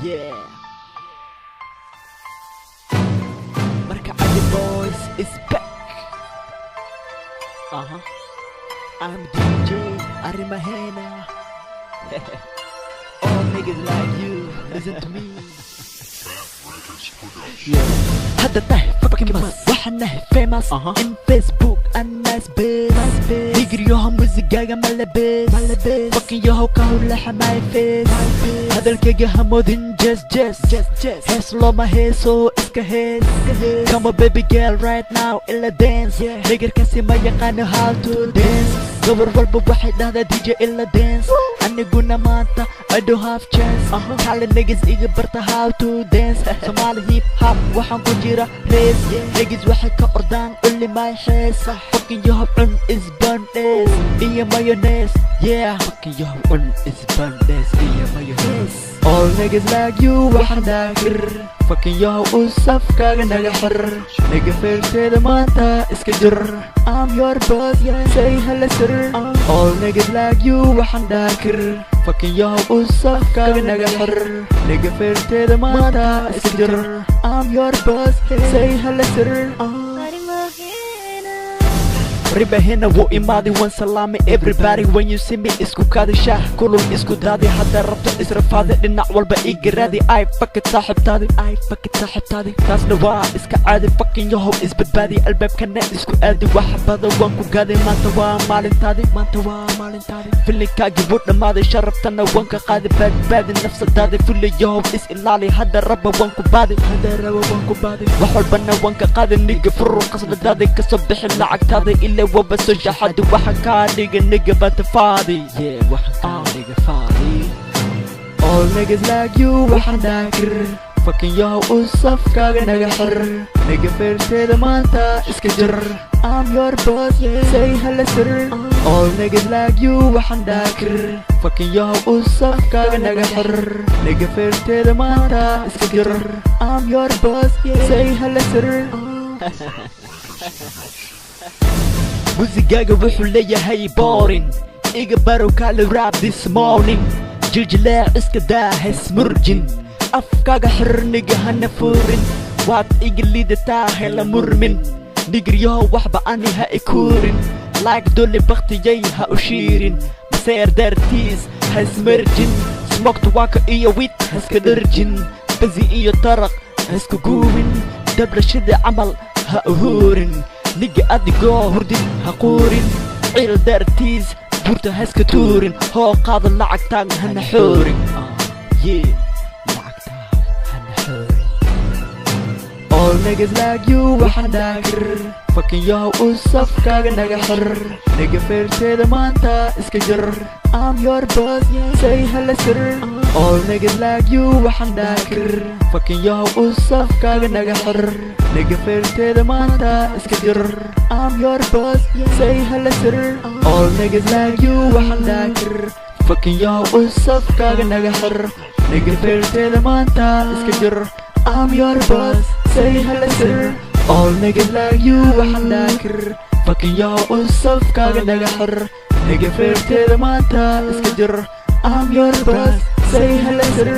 Yeah. Markacadi boys is back. I'm DJ Arimaheena. All niggas like you, listen to me. Yeah. هذا تاه fucking must وحنا famous in Facebook and nice biz نجري يوهم وزقاقة ملبس fucking يوهو كهول حماي فيس هذا الكيكة همودين just هيس لو ما هيسو اسكا هيس come on baby girl right now إلا dance نجر كاسي ما يقانو how to dance قبر والبو واحد هذا دي جي إلا dance أني قلنا ما انت I don't have chance حال النجز إيجي برتا how to dance سمالي هيب هاب وحن كنجيرا ريس نجز واحد كأردان قولي ما يحس fucking يوهب on is burn إيا مايونيز yeah fucking يوهب on is burn إيا مايونيز all niggas like you وحن داكر fucking يوهب وصف كاغا نغا حر نغا فيرتي ما انت اسكجر I'm your boss say hello sir all niggas like you وحن داكر fucking يوهب وصف كاغا نغا حر نغا فيرتي ما انت اسكجر I'm your boss say hello sir Arimaheena wuu imaadi waan salaami everybody when you see me isku kaadi shaah kulul isku daadi hadda rabto israfaadi dhinac walba ii garaadi ay fakid saaxibtaadi taasna waa iska caadi fucking yahow isbadbaadi albaabkana isku aadi waxa badan waan ku gaaday maanta waa maalintaadi filinkaagii wuu dhammaaday sharaftana waan ka qaadi badbaadi nafsadaadi fili yahow is ilaali hadda rabba waan ku baadi wax walbana waan ka qaadi niga furu qasladaadi kasoo bixi lacagtaada ila وبس جحد وحكا نيجا نيجا بات فاضي yeah وحكا نيجا فاضي all niggas like you وحن داكر fucking yo وصف كاغا نيجا حر نيجا فيرتي ما انت اسكجر I'm your boss say hello sir all niggas like you وحن داكر fucking yo وصف كاغا نيجا حر نيجا فيرتي ما انت اسكجر I'm your boss say hello sir وزقاقة وحو ليهاي بورين إيقا باروكا لراب this morning جلجلاع اسكا داهس مرجن أفكاقا حر نيقا هنفورين وات إيقا ليدا تاهي لمرمن نيقريوها وحبا أني هايكورين لايك دولي بختي جايها أشيرين مسير دارتيز هاس مرجن سموكت واكا إيا ويت هاسكا درجن بزي إيا طرق هاسكا قوين دبلا شدي عمل هاهورين نيجي أدقو هردين هقورين عيل دارتيز بورتا هاسكا تورين هو قاضي لعقتان هنا حورين yeah لعقتان هنا حورين all niggas like you وحن داكر fucking yo وصف كاغا نغا حر نيجا فيرتي ما انت اسكجر I'm your boss say hello sir all niggas like you وحن داكر fucking yo وصف كاغا نغا حر نيجا فيرتي ما انت اسكجر I'm your boss say hello sir all niggas like you وحن داكر fucking yo وصف كاغا نغا حر نيجا فيرتي ما انت اسكجر I'm your boss say hello sir all niggas like you وحن داكر fucking yo وصف كاغا نغا حر نيجا فيرتي ما انت اسكجر I'm your boss say hello sir